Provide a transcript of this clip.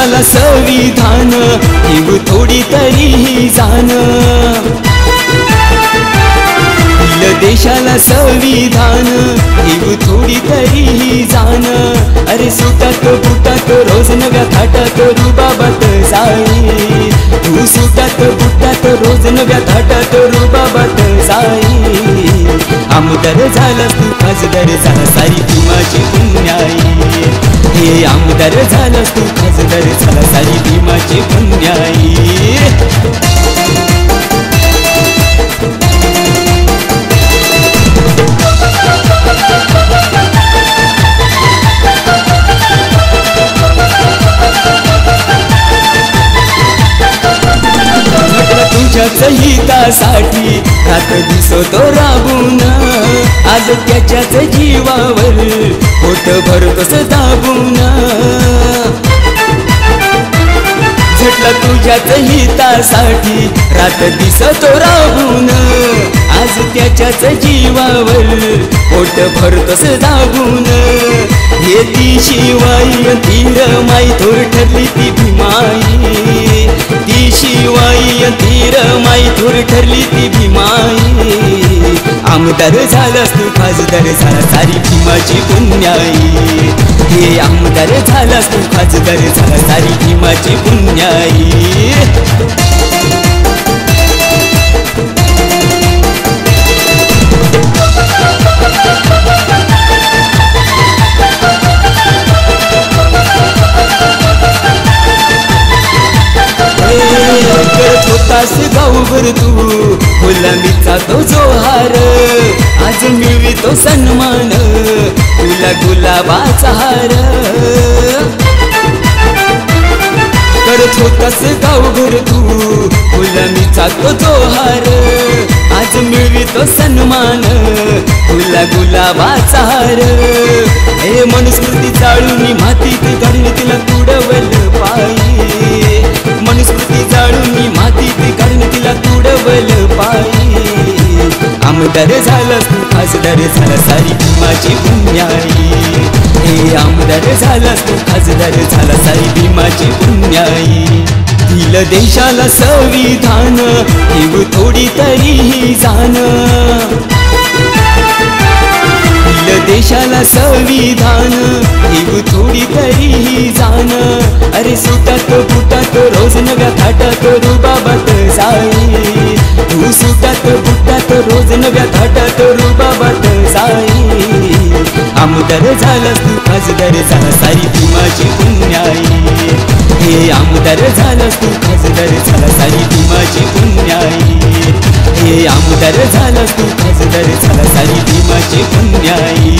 देशाला संविधान ठेवू थोडी तरी जाण देशाला संविधान ठेवू थोडी तरी जाण अरे सुटात बुटात रोज नव्या थाटात रुबाबात जाई तू सुटात बुटात रोज नव्या थाटात रुबाबात जाई आमदार झालास तू खासदार झाला सारी ती माझी पुण्याई हे आमदार झालास तू खासदार झाला सारी ती माझी पुण्याई तुझ्याच हितासाठी रात दिसतो राबून आज त्याच्याच जीवावर पोट भरतोस दाबून झटला तुझ्याच हितासाठी रात दिसतो राबून आज त्याच्याच जीवावर पोट भरतोस दाबून हे ती शिवाई धीर माई थोर ठरली ती भीमाई ती शिवाई धीर माई थोर ठरली ती भीमाई आमदार झालास तू खासदार झाला सारी भीमाची पुण्याई हे आमदार झालास तू खासदार झाला सारी भीमाची पुण्याई करत होतास गावभर तू गुलामीचा तो जोहार आज मिळवितो सन्मान तुला गुलाबाचा हार करत होतास गावभर तू गुलामीचा तो जोहार आज मिळवितो सन्मान तुला गुलाबाचा हार हे मनुस्मृती जाळून मातीत काढून तिला तुडवल पायी मनुस्मृती जाळून मातीत काढून तिला तुडवल पायी आमदार झालास तू खासदार झाला सारी भीमाची पुण्याई हे आमदार झालास तू खासदार झाला सारी भीमाची पुण्याई दिल देशाला संविधान ठेवू थोडी तरी जाण देशाला संविधान ठेवू थोडी तरी जाण अरे सुटात बुटात रोज नव्या थाटात रुबाबात जाई तू सुटात बुटात रोज नव्या थाटात रुबाबात जाई आमदार झालास तू खासदार झाला सारी भीमाची पुण्याई हे आमदार झालास तू खासदार झाला सारी भीमाची पुण्याई हे आमदार झालास तू खासदार झाला सारी भीमाची पुण्याई